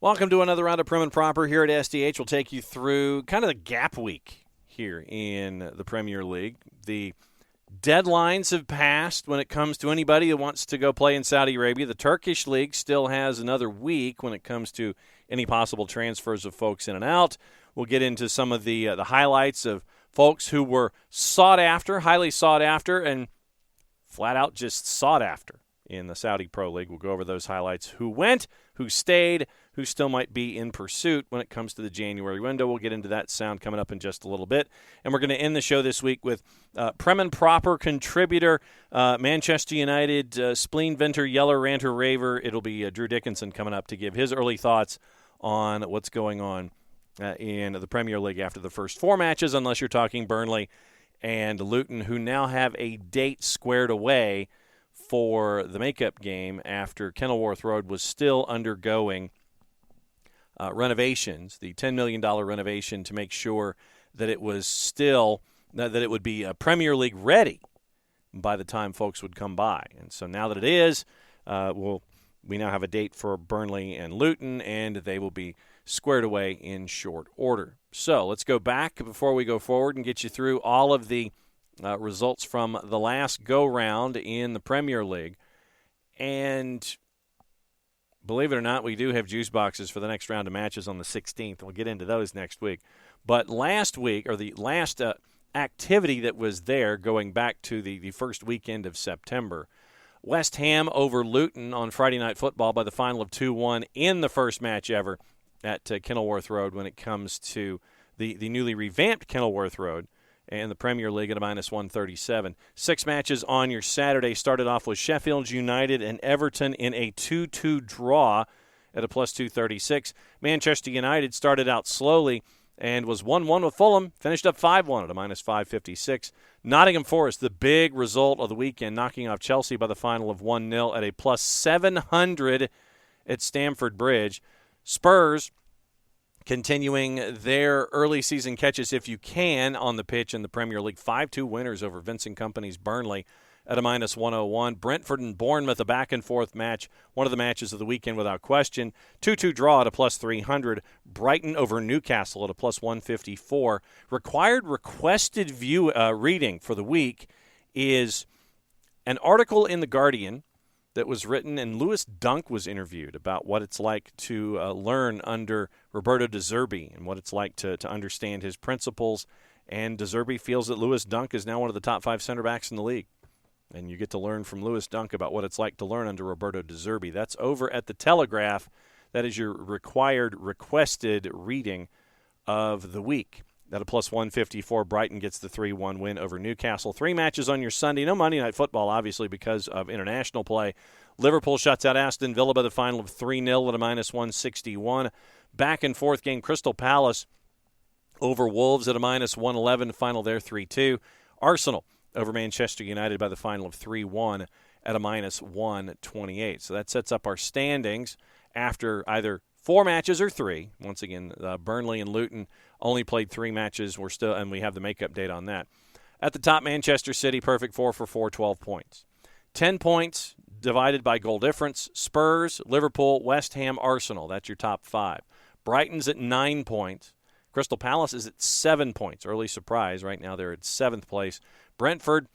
Welcome to another round of Prem and Proper here at SDH. We'll take you through kind of the gap week here in the Premier League. The deadlines have passed when it comes to anybody who wants to go play in Saudi Arabia. The Turkish League still has another week when it comes to any possible transfers of folks in and out. We'll get into some of the highlights of folks who were sought after, highly sought after, and flat out just sought after in the Saudi Pro League. We'll go over those highlights, who went, who stayed, who still might be in pursuit when it comes to the January window. We'll get into that sound coming up in just a little bit. And we're going to end the show this week with Prem and Proper contributor, Manchester United, spleen venter, yeller, ranter, raver. It'll be Drew Dickinson coming up to give his early thoughts on what's going on in the Premier League after the first four matches, unless you're talking Burnley and Luton, who now have a date squared away for the makeup game after Kenilworth Road was still undergoing renovations, the $10 million renovation to make sure that it was still, that it would be Premier League ready by the time folks would come by. And so now that it is, we now have a date for Burnley and Luton, and they will be squared away in short order. So let's go back before we go forward and get you through all of the results from the last go-round in the Premier League. And believe it or not, we do have juice boxes for the next round of matches on the 16th. We'll get into those next week. But last week, or the last activity that was there going back to the first weekend of September, West Ham over Luton on Friday Night Football by the final of 2-1 in the first match ever at Kenilworth Road when it comes to the newly revamped Kenilworth Road and the Premier League at a minus 137. Six matches on your Saturday started off with Sheffield United and Everton in a 2-2 draw at a plus 236. Manchester United started out slowly and was 1-1 with Fulham, finished up 5-1 at a minus 556. Nottingham Forest, the big result of the weekend, knocking off Chelsea by the final of 1-0 at a plus 700 at Stamford Bridge. Spurs continuing their early season catches, if you can, on the pitch in the Premier League. 5-2 winners over Vincent Kompany's Burnley at a minus 101. Brentford and Bournemouth, a back-and-forth match, one of the matches of the weekend without question. 2-2 draw at a plus 300. Brighton over Newcastle at a plus 154. Requested reading for the week is an article in The Guardian that was written, and Lewis Dunk was interviewed about what it's like to learn under Roberto De Zerbi and what it's like to understand his principles. And De Zerbi feels that Lewis Dunk is now one of the top 5 center backs in the league. And you get to learn from Lewis Dunk about what it's like to learn under Roberto De Zerbi. That's over at The Telegraph. That is your requested reading of the week. At a plus 154, Brighton gets the 3-1 win over Newcastle. 3 matches on your Sunday. No Monday Night Football, obviously, because of international play. Liverpool shuts out Aston Villa by the final of 3-0 at a minus 161. Back-and-forth game, Crystal Palace over Wolves at a minus 111. Final there, 3-2. Arsenal over Manchester United by the final of 3-1 at a minus 128. So that sets up our standings after either 4 matches or 3. Once again, Burnley and Luton only played 3 matches. And we have the makeup date on that. At the top, Manchester City, perfect 4 for 4, 12 points. 10 points divided by goal difference. Spurs, Liverpool, West Ham, Arsenal. That's your top 5. Brighton's at 9 points. Crystal Palace is at 7 points. Early surprise. Right now they're at 7th place. Brentford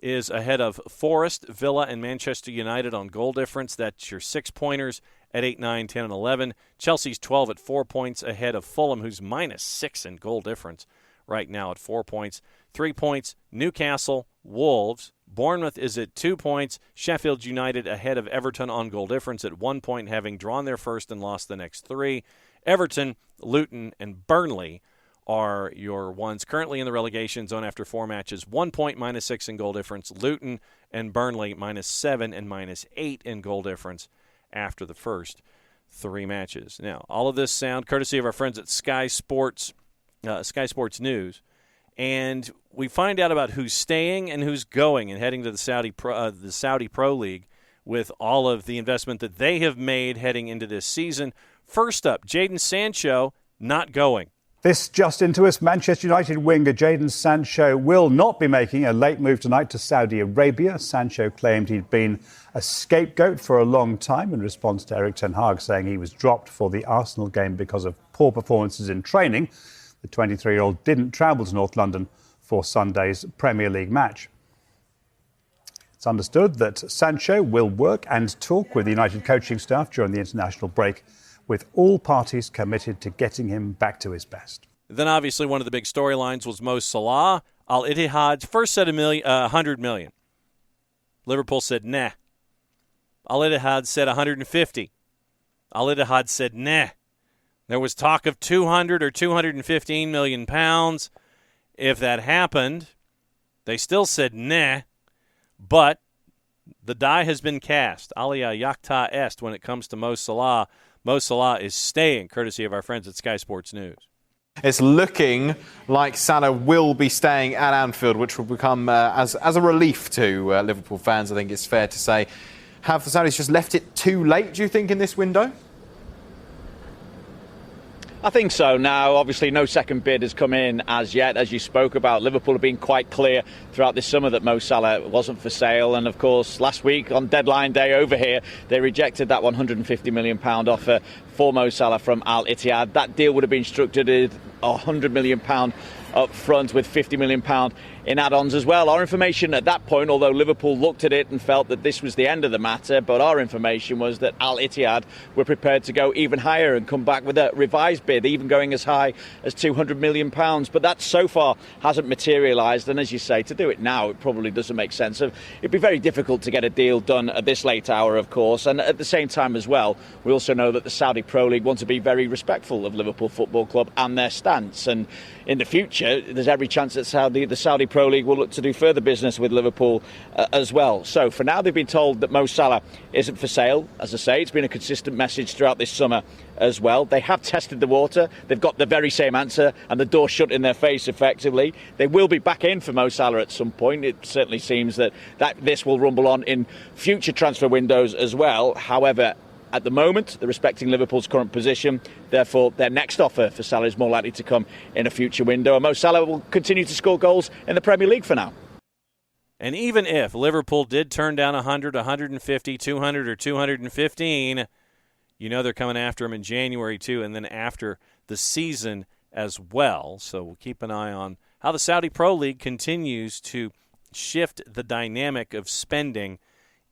is ahead of Forest, Villa, and Manchester United on goal difference. That's your 6-pointers at 8, 9, 10, and 11. Chelsea's 12 at 4 points ahead of Fulham, who's minus 6 in goal difference right now at 4 points. 3 points, Newcastle, Wolves. Bournemouth is at 2 points. Sheffield United ahead of Everton on goal difference at 1 point, having drawn their first and lost the next 3. Everton, Luton, and Burnley are your ones currently in the relegation zone after 4 matches. 1 point, minus 6 in goal difference. Luton and Burnley minus 7 and minus 8 in goal difference after the first 3 matches. Now, all of this sound courtesy of our friends at Sky Sports News. And we find out about who's staying and who's going and heading to the Saudi Pro League with all of the investment that they have made heading into this season. First up, Jadon Sancho not going. This just into us, Manchester United winger Jadon Sancho will not be making a late move tonight to Saudi Arabia. Sancho claimed he'd been a scapegoat for a long time in response to Erik ten Hag saying he was dropped for the Arsenal game because of poor performances in training. The 23-year-old didn't travel to North London for Sunday's Premier League match. It's understood that Sancho will work and talk with the United coaching staff during the international break, with all parties committed to getting him back to his best. Then obviously one of the big storylines was Mo Salah. Al Ittihad first said $100 million. Liverpool said nah. Al Ittihad said 150. Al Ittihad said nah. There was talk of 200 or 215 million pounds. If that happened, they still said nah. But the die has been cast. Alia Yakta est when it comes to Mo Salah. Mo Salah is staying, courtesy of our friends at Sky Sports News. It's looking like Salah will be staying at Anfield, which will become, as a relief to Liverpool fans, I think it's fair to say. Have the Saudis just left it too late, do you think, in this window? I think so. Now, obviously, no second bid has come in as yet. As you spoke about, Liverpool have been quite clear throughout this summer that Mo Salah wasn't for sale. And, of course, last week on deadline day over here, they rejected that £150 million offer for Mo Salah from Al Ittihad. That deal would have been structured with £100 million up front with £50 million in add-ons as well. Our information at that point, although Liverpool looked at it and felt that this was the end of the matter, but our information was that Al Ittihad were prepared to go even higher and come back with a revised bid, even going as high as £200 million. But that so far hasn't materialised, and as you say, to do it now, it probably doesn't make sense. It'd be very difficult to get a deal done at this late hour, of course, and at the same time as well, we also know that the Saudi Pro League want to be very respectful of Liverpool Football Club and their stance, and in the future, there's every chance that the Saudi Pro League will look to do further business with Liverpool as well. So for now, they've been told that Mo Salah isn't for sale. As I say, it's been a consistent message throughout this summer as well. They have tested the water. They've got the very same answer and the door shut in their face effectively. They will be back in for Mo Salah at some point. It certainly seems that this will rumble on in future transfer windows as well. However, at the moment, they're respecting Liverpool's current position. Therefore, their next offer for Salah is more likely to come in a future window. And Mo Salah will continue to score goals in the Premier League for now. And even if Liverpool did turn down 100, 150, 200, or 215, you know they're coming after him in January too, and then after the season as well. So we'll keep an eye on how the Saudi Pro League continues to shift the dynamic of spending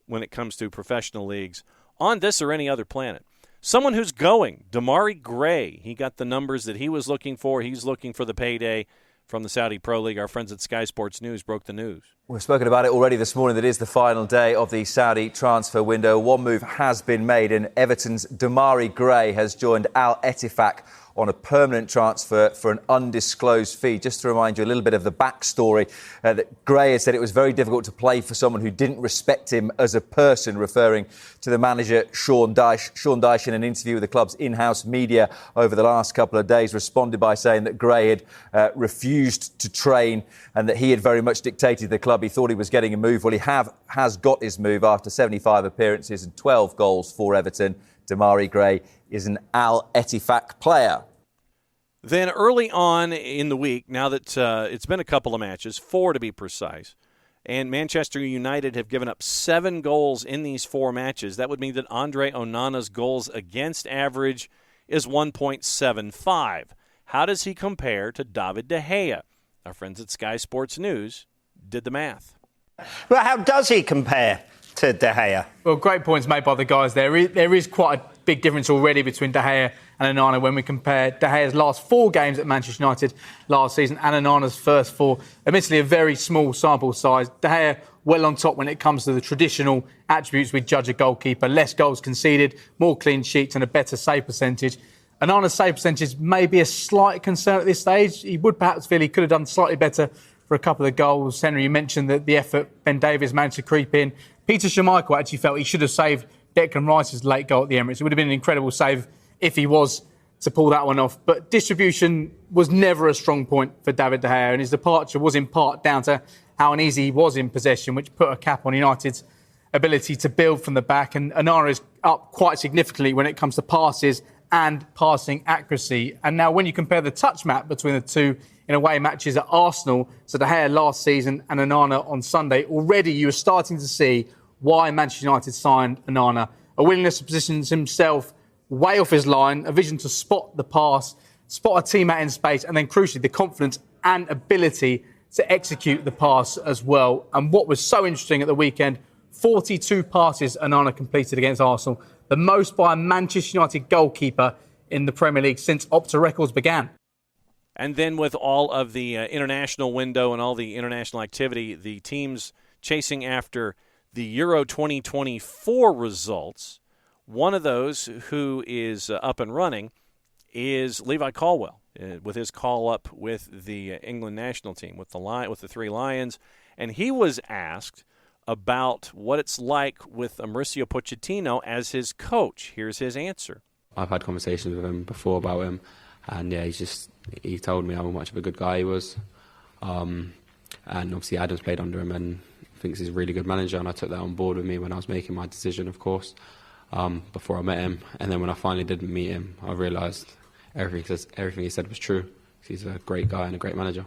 when it comes to professional leagues on this or any other planet. Someone who's going, Demarai Gray. He got the numbers that he was looking for. He's looking for the payday from the Saudi Pro League. Our friends at Sky Sports News broke the news. We've spoken about it already this morning. That is the final day of the Saudi transfer window. One move has been made, and Everton's Demarai Gray has joined Al Ettifaq on a permanent transfer for an undisclosed fee. Just to remind you a little bit of the backstory, that Gray has said it was very difficult to play for someone who didn't respect him as a person, referring to the manager Sean Dyche. Sean Dyche, in an interview with the club's in-house media over the last couple of days, responded by saying that Gray had refused to train and that he had very much dictated to the club. He thought he was getting a move. Well, he has got his move after 75 appearances and 12 goals for Everton. Demarai Gray is an Al Ettifaq player. Then early on in the week, now that it's been a couple of matches, 4 to be precise, and Manchester United have given up 7 goals in these 4 matches, that would mean that Andre Onana's goals against average is 1.75. How does he compare to David De Gea? Our friends at Sky Sports News did the math. Well, how does he compare to De Gea? Well, great points made by the guys there. There is quite a big difference already between De Gea and Onana when we compare De Gea's last 4 games at Manchester United last season and Onana's first 4. Admittedly, a very small sample size. De Gea well on top when it comes to the traditional attributes we judge a goalkeeper. Less goals conceded, more clean sheets and a better save percentage. Onana's save percentage may be a slight concern at this stage. He would perhaps feel he could have done slightly better for a couple of goals. Henry, you mentioned that the effort Ben Davies managed to creep in. Peter Schmeichel actually felt he should have saved Declan Rice's late goal at the Emirates. It would have been an incredible save if he was to pull that one off. But distribution was never a strong point for David De Gea, and his departure was in part down to how uneasy he was in possession, which put a cap on United's ability to build from the back. And Onana is up quite significantly when it comes to passes and passing accuracy. And now when you compare the touch map between the two in away matches at Arsenal, so De Gea last season and Onana on Sunday, already you are starting to see why Manchester United signed Onana. A willingness to position himself way off his line, a vision to spot the pass, spot a teammate in space, and then crucially the confidence and ability to execute the pass as well. And what was so interesting at the weekend, 42 passes Onana completed against Arsenal, the most by a Manchester United goalkeeper in the Premier League since Opta Records began. And then with all of the international window and all the international activity, the teams chasing after the Euro 2024 results, one of those who is up and running is Levi Colwill with his call-up with the England national team, with the Three Lions. And he was asked about what it's like with Mauricio Pochettino as his coach. Here's his answer. I've had conversations with him before about him, and yeah, he told me how much of a good guy he was. And obviously Adam's played under him and thinks he's a really good manager, and I took that on board with me when I was making my decision, of course, before I met him. And then when I finally did meet him, I realised everything he said was true. He's a great guy and a great manager.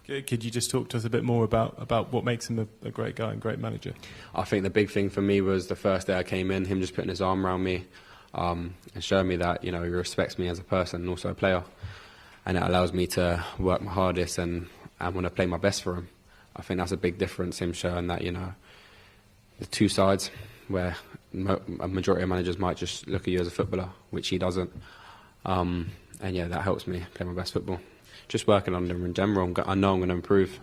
Could you just talk to us a bit more about what makes him a great guy and great manager? I think the big thing for me was the first day I came in, him just putting his arm around me and showing me that, he respects me as a person and also a player. And it allows me to work my hardest and want to play my best for him. I think that's a big difference, him showing that, the two sides where a majority of managers might just look at you as a footballer, which he doesn't. And yeah, that helps me play my best football. Just working on him in general, I know I'm going to improve.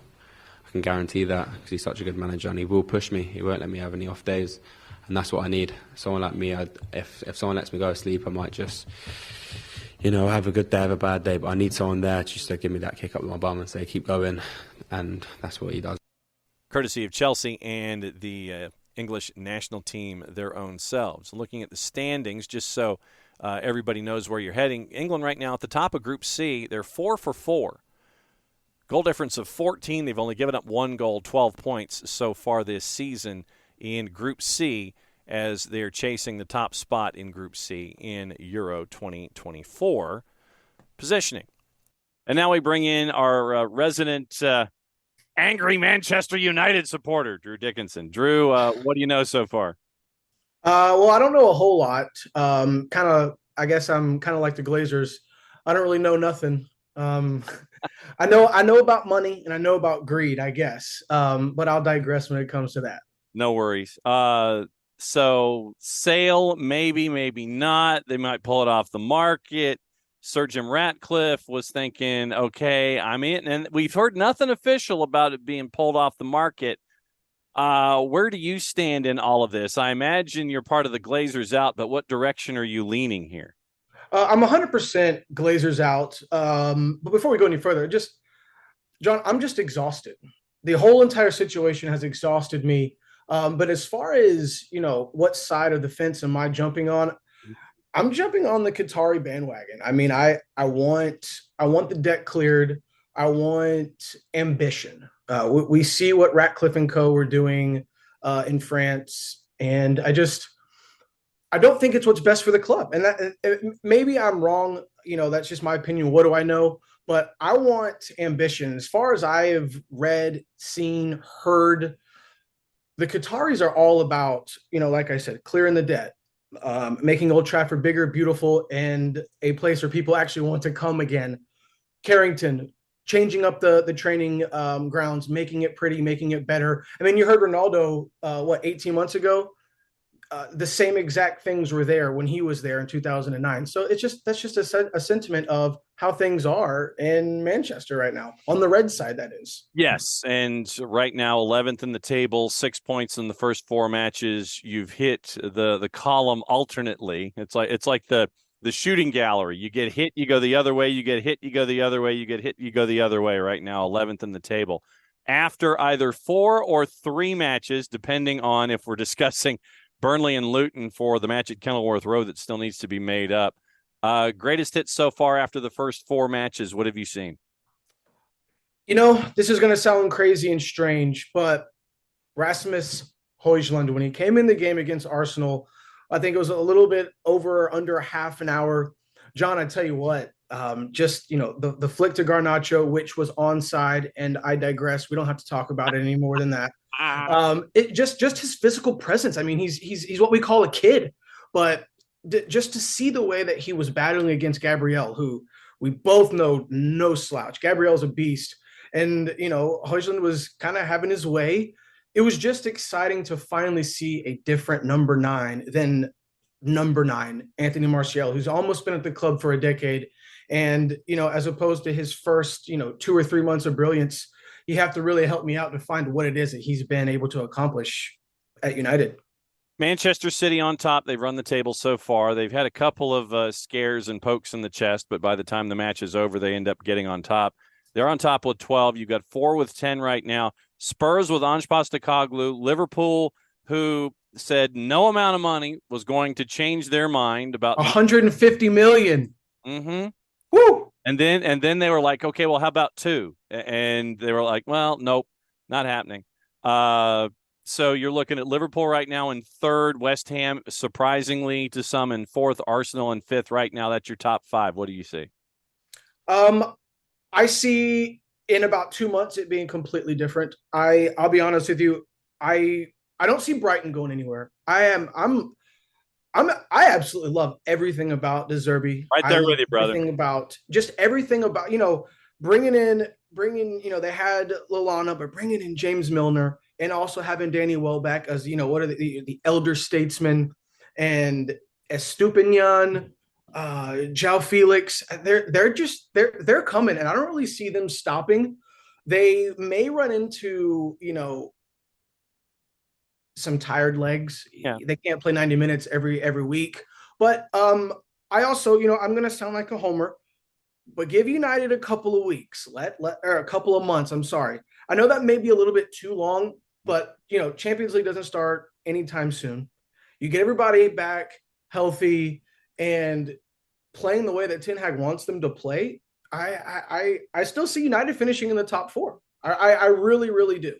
I can guarantee that because he's such a good manager and he will push me. He won't let me have any off days. And that's what I need. Someone like me, if someone lets me go to sleep, I might just, have a good day, have a bad day. But I need someone there just to give me that kick up my bum and say, keep going. And that's what he does. Courtesy of Chelsea and the English national team their own selves. Looking at the standings, just so everybody knows where you're heading. England right now at the top of Group C. They're 4 for 4. Goal difference of 14. They've only given up one goal, 12 points so far this season in Group C as they're chasing the top spot in Group C in Euro 2024 positioning. And now we bring in our resident angry Manchester United supporter, Drew Dickinson. Drew, what do you know so far? Well, I don't know a whole lot. I guess I'm kind of like the Glazers. I don't really know nothing. I know about money and I know about greed, I guess. But I'll digress when it comes to that. No worries. So sale, maybe not. They might pull it off the market. Sir Jim Ratcliffe was thinking, okay, I'm in. And we've heard nothing official about it being pulled off the market. Where do you stand in all of this? I imagine you're part of the Glazers out, but what direction are you leaning here? I'm 100% Glazers out. But before we go any further, John, I'm just exhausted. The whole entire situation has exhausted me. But as far as, what side of the fence am I jumping on? I'm jumping on the Qatari bandwagon. I mean, I want the debt cleared. I want ambition. We see what Ratcliffe and co. were doing in France, and I don't think it's what's best for the club. And maybe I'm wrong. That's just my opinion. What do I know? But I want ambition. As far as I have read, seen, heard, the Qataris are all about, like I said, clearing the debt, making Old Trafford bigger, beautiful, and a place where people actually want to come again. Carrington, changing up the training grounds, making it pretty, making it better. I mean, you heard Ronaldo, 18 months ago? The same exact things were there when he was there in 2009. So that's just a sentiment of how things are in Manchester right now, on the red side, that is. Yes, and right now 11th in the table, 6 points in the first 4 matches. You've hit the column alternately. It's like the shooting gallery. You get hit, you go the other way. You get hit, you go the other way. You get hit, you go the other way. Right now, 11th in the table. After either 4 or 3 matches, depending on if we're discussing Burnley and Luton for the match at Kenilworth Road that still needs to be made up. Greatest hits so far after the first 4 matches. What have you seen? This is going to sound crazy and strange, but Rasmus Højlund, when he came in the game against Arsenal, I think it was a little bit over or under half an hour, John, I tell you what, just the flick to Garnacho, which was onside, and I digress. We don't have to talk about it any more than that. It just his physical presence. I mean, he's what we call a kid, but just to see the way that he was battling against Gabriel, who we both know no slouch. Gabriel's a beast, and Højlund was kind of having his way. It was just exciting to finally see a different number 9 than number 9, Anthony Martial, who's almost been at the club for a decade. And, as opposed to his first, 2 or 3 months of brilliance, you have to really help me out to find what it is that he's been able to accomplish at United. Manchester City on top. They've run the table so far. They've had a couple of scares and pokes in the chest, but by the time the match is over, they end up getting on top. They're on top with 12. You've got 4 with 10 right now. Spurs with Ange Postecoglou. Liverpool, who said no amount of money was going to change their mind about 150 million. Mm-hmm. Woo! And then they were like, okay, well, how about 2? And they were like, well, nope, not happening. So you're looking at Liverpool right now in 3rd, West Ham, surprisingly to some, in 4th, Arsenal in 5th. Right now, that's your top 5. What do you see? I see in about 2 months it being completely different. I'll be honest with you. I don't see Brighton going anywhere. I absolutely love everything about De Zerbi. Right there with you, brother. Everything about bringing in they had Lallana, but bringing in James Milner and also having Danny Welbeck as what are the elder statesmen, and Estupinian, João Felix. They're coming, and I don't really see them stopping. They may run into some tired legs. Yeah. They can't play 90 minutes every week. But I also, I'm going to sound like a homer, but give United a couple of weeks, or a couple of months. I'm sorry. I know that may be a little bit too long, but Champions League doesn't start anytime soon. You get everybody back healthy and playing the way that Ten Hag wants them to play. I still see United finishing in the top 4. I really, really do.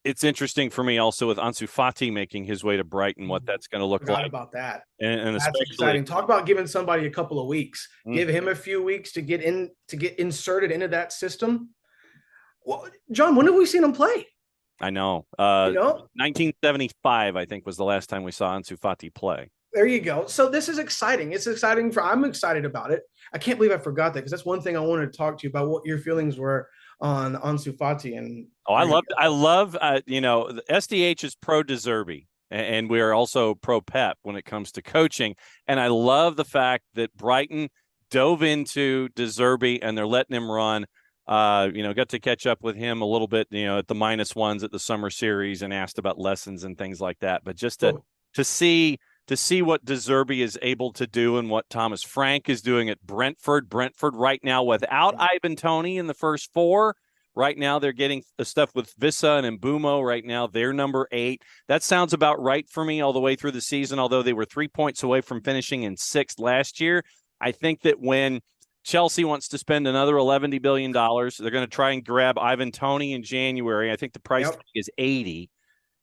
It's interesting for me also with Ansu Fati making his way to Brighton, what that's going to look like. About that. And that's exciting. Talk about giving somebody a couple of weeks. Give him a few weeks to get inserted into that system. Well, John, when have we seen him play? I know. 1975, I think, was the last time we saw Ansu Fati play. There you go. So this is exciting. I'm excited about it. I can't believe I forgot that, because that's one thing I wanted to talk to you about, what your feelings were on Ansu Fati. And I love the SDH is pro De Zerbi, and we are also pro Pep when it comes to coaching. And I love the fact that Brighton dove into De Zerbi and they're letting him run. Got to catch up with him a little bit, at the -1s at the summer series, and asked about lessons and things like that. But just to see what De Zerbi is able to do and what Thomas Frank is doing at Brentford. Brentford right now without Ivan Toney in the first 4. Right now they're getting the stuff with Vissa and Mbumo. Right now they're number 8. That sounds about right for me all the way through the season, although they were 3 points away from finishing in 6th last year. I think that when Chelsea wants to spend another $11 billion, they're going to try and grab Ivan Toney in January. I think the price tag is 80.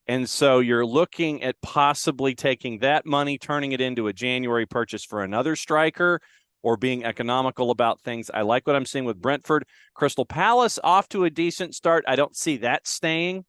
And so you're looking at possibly taking that money, turning it into a January purchase for another striker, or being economical about things. I like what I'm seeing with Brentford. Crystal Palace off to a decent start. I don't see that staying.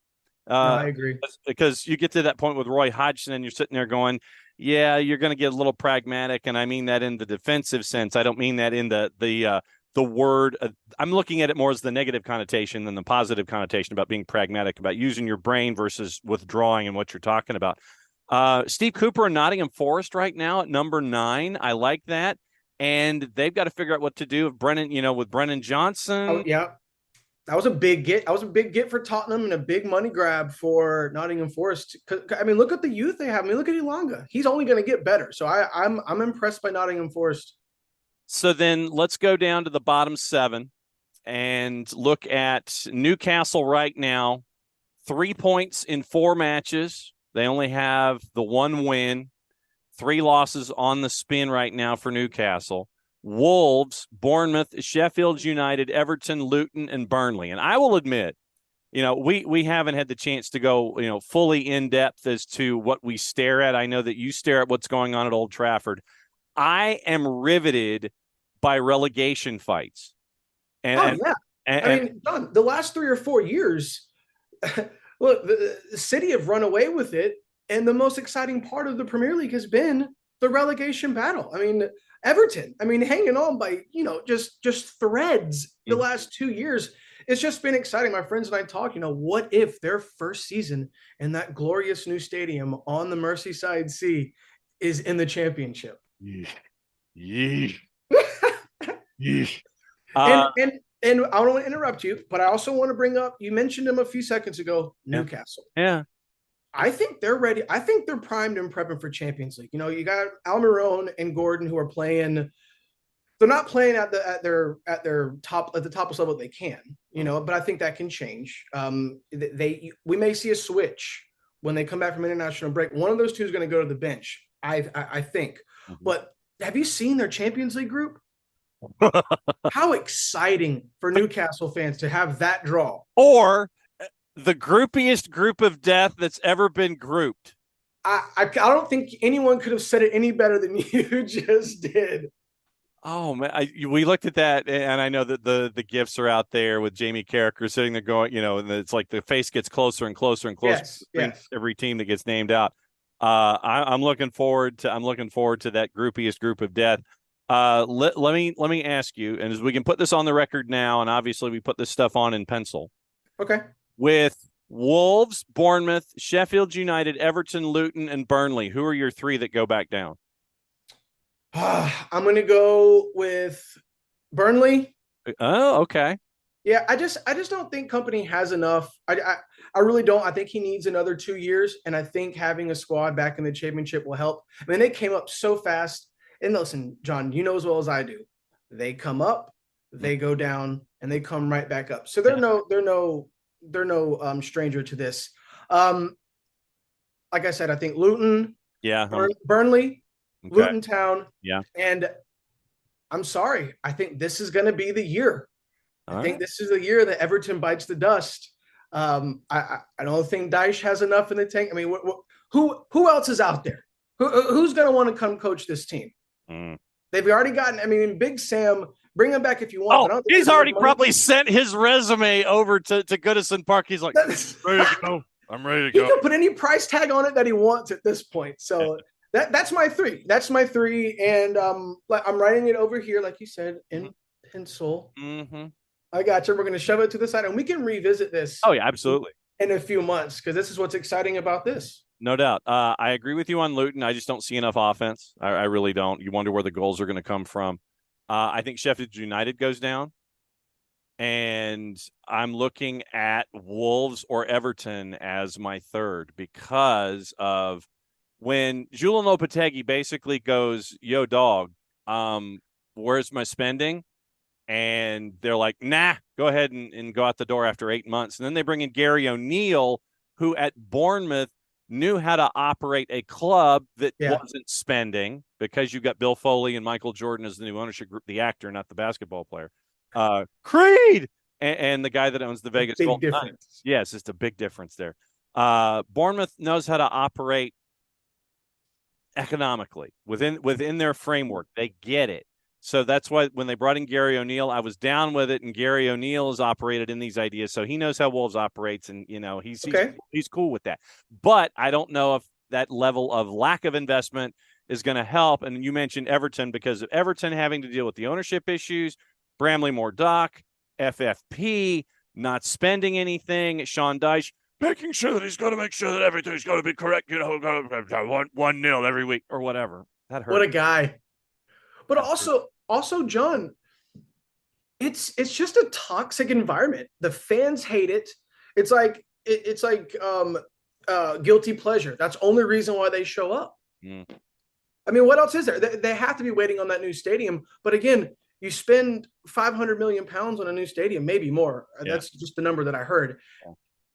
No, I agree. Because you get to that point with Roy Hodgson and you're sitting there going, yeah, you're going to get a little pragmatic. And I mean that in the defensive sense. I don't mean that in the word. I'm looking at it more as the negative connotation than the positive connotation about being pragmatic, about using your brain versus withdrawing and what you're talking about. Steve Cooper and Nottingham Forest right now at number 9. I like that. And they've got to figure out what to do with Brennan Johnson. Oh, yeah. That was a big get. That was a big get for Tottenham and a big money grab for Nottingham Forest. I mean, look at the youth they have. I mean, look at Elanga. He's only going to get better. So I'm impressed by Nottingham Forest. So then let's go down to the bottom 7 and look at Newcastle right now. 3 points in 4 matches. They only have the 1 win. 3 losses on the spin right now for Newcastle. Wolves, Bournemouth, Sheffield United, Everton, Luton, and Burnley. And I will admit, we haven't had the chance to go, fully in depth as to what we stare at. I know that you stare at what's going on at Old Trafford. I am riveted by relegation fights. I mean, John, the last 3 or 4 years, look, the City have run away with it, and the most exciting part of the Premier League has been the relegation battle. I mean, Everton, hanging on by, just threads the last 2 years. It's just been exciting. My friends and I talk, what if their first season in that glorious new stadium on the Merseyside Sea is in the Championship? Yeesh. And I don't want to interrupt you, but I also want to bring up, you mentioned him a few seconds ago, Newcastle. Yeah. I think they're ready. I think they're primed and prepping for Champions League. You got Almiron and Gordon who are playing. They're not playing at the topest level they can, but I think that can change. We may see a switch when they come back from international break. One of those two is going to go to the bench, I think. Mm-hmm. But have you seen their Champions League group? How exciting for Newcastle fans to have that draw. Or the groupiest group of death that's ever been grouped. I don't think anyone could have said it any better than you just did. Oh man, we looked at that, and I know that the gifs are out there with Jamie Carragher sitting there going, and it's like the face gets closer and closer and closer. Yes. Every team that gets named out. I'm looking forward to that groupiest group of death. Let me ask you, and as we can put this on the record now, and obviously we put this stuff on in pencil. Okay. With Wolves, Bournemouth, Sheffield United, Everton, Luton, and Burnley, who are your 3 that go back down? I'm going to go with Burnley. Oh, okay. Yeah, I just don't think Kompany has enough. I really don't. I think he needs another 2 years, and I think having a squad back in the Championship will help. They came up so fast. And listen, John, you know as well as I do, they come up, they go down, and they come right back up. So they're no stranger to this. Like I said, I think Luton, Burnley, okay. Luton Town, and I'm sorry, I think this is going to be the year. I think this is the year that Everton bites the dust. I don't think Dyche has enough in the tank. Who else is out there? Who's going to want to come coach this team? They've already gotten. Big Sam, bring him back if you want. Oh, he's already probably sent his resume over to Goodison Park. He's like, ready to go. I'm ready to go. He can put any price tag on it that he wants at this point. So that's my 3. That's my 3, and I'm writing it over here, like you said, in pencil. Mm-hmm. I got you. We're going to shove it to the side, and we can revisit this. Oh yeah, absolutely. In a few months, because this is what's exciting about this. No doubt. I agree with you on Luton. I just don't see enough offense. I really don't. You wonder where the goals are going to come from. I think Sheffield United goes down. And I'm looking at Wolves or Everton as my 3rd because of when Julian Lopetegui basically goes, yo, dog, where's my spending? And they're like, nah, go ahead and go out the door after 8 months. And then they bring in Gary O'Neill, who at Bournemouth knew how to operate a club that wasn't spending, because you've got Bill Foley and Michael Jordan as the new ownership group, the actor, not the basketball player. Creed and the guy that owns the Vegas Golden Knights. Yes, it's a big difference there. Bournemouth knows how to operate economically within their framework. They get it. So that's why when they brought in Gary O'Neill, I was down with it. And Gary O'Neill has operated in these ideas, so he knows how Wolves operates, and he's cool with that. But I don't know if that level of lack of investment is going to help. And you mentioned Everton, because of Everton having to deal with the ownership issues, Bramley Murdoch, FFP, not spending anything, Sean Dyche making sure that he's going to make sure that everything's going to be correct. 1-0 every week or whatever. That hurt. What a guy. But also, John, it's just a toxic environment. The fans hate it. It's like guilty pleasure. That's the only reason why they show up. What else is there? They have to be waiting on that new stadium. But again, you spend £500 million on a new stadium, maybe more. That's just the number that I heard.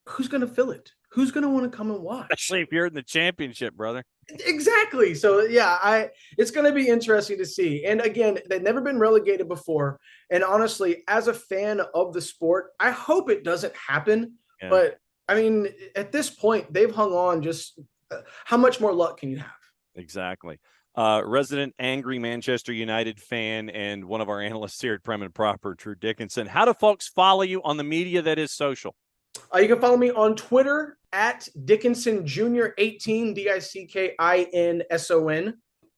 Who's going to fill it? Who's going to want to come and watch? Especially if you're in the Championship, brother. Exactly. So, it's going to be interesting to see. And again, they've never been relegated before. And honestly, as a fan of the sport, I hope it doesn't happen. Yeah. But, at this point, they've hung on. Just how much more luck can you have? Exactly. resident angry Manchester United fan and one of our analysts here at Prem and Proper, Drew Dickinson. How do folks follow you on the media that is social? You can follow me on Twitter at Dickinson Jr. 18, DICKINSON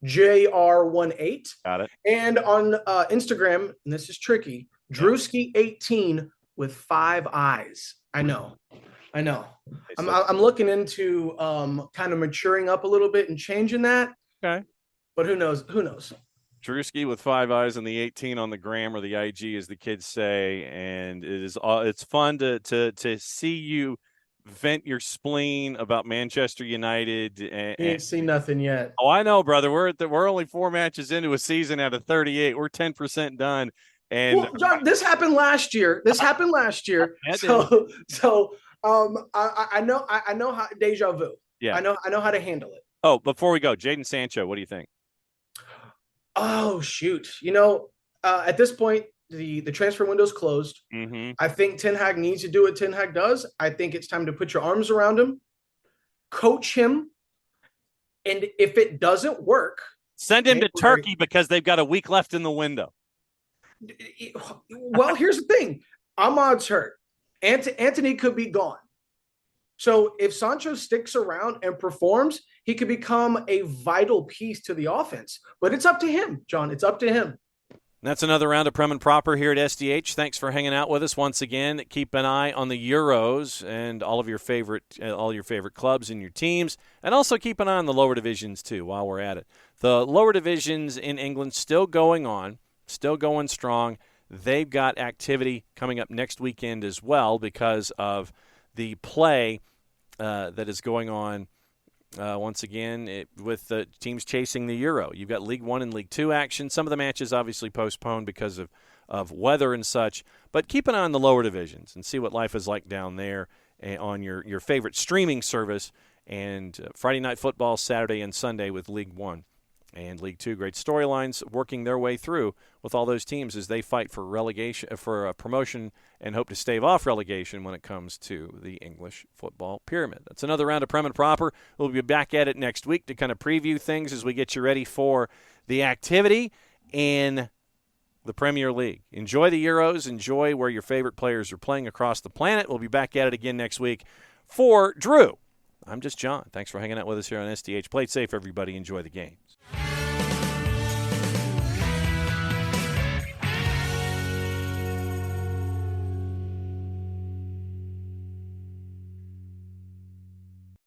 JR18. Got it. And on Instagram, and this is tricky, Drewski 18 with 5 eyes. I know. I'm looking into kind of maturing up a little bit and changing that. Okay. But who knows? Drewski with 5 eyes and the 18 on the gram or the IG, as the kids say, and it's fun to see you vent your spleen about Manchester United. You ain't seen nothing yet. Oh, I know, brother. We're only 4 matches into a season out of 38. We're 10% done. And well, John, this happened last year. So I know how deja vu. Yeah, I know how to handle it. Oh, before we go, Jadon Sancho, what do you think? Oh, shoot. At this point, the transfer window's closed. Mm-hmm. I think Ten Hag needs to do what Ten Hag does. I think it's time to put your arms around him, coach him, and if it doesn't work, send him to Turkey because they've got a week left in the window. Well, here's the thing. Ahmad's hurt. Anthony could be gone. So if Sancho sticks around and performs, he could become a vital piece to the offense. But it's up to him, John. It's up to him. That's another round of Prem and Proper here at SDH. Thanks for hanging out with us once again. Keep an eye on the Euros and all your favorite clubs and your teams, and also keep an eye on the lower divisions too. While we're at it, the lower divisions in England still going on, still going strong. They've got activity coming up next weekend as well because of the play that is going on once again with the teams chasing the Euro. You've got League One and League Two action. Some of the matches obviously postponed because of weather and such. But keep an eye on the lower divisions and see what life is like down there on your favorite streaming service. And Friday Night Football, Saturday and Sunday with League One and League Two. Great storylines working their way through with all those teams as they fight for relegation, for promotion, and hope to stave off relegation when it comes to the English football pyramid. That's another round of Prem and Proper. We'll be back at it next week to kind of preview things as we get you ready for the activity in the Premier League. Enjoy the Euros. Enjoy where your favorite players are playing across the planet. We'll be back at it again next week. For Drew, I'm just John. Thanks for hanging out with us here on SDH. Play it safe, everybody. Enjoy the game.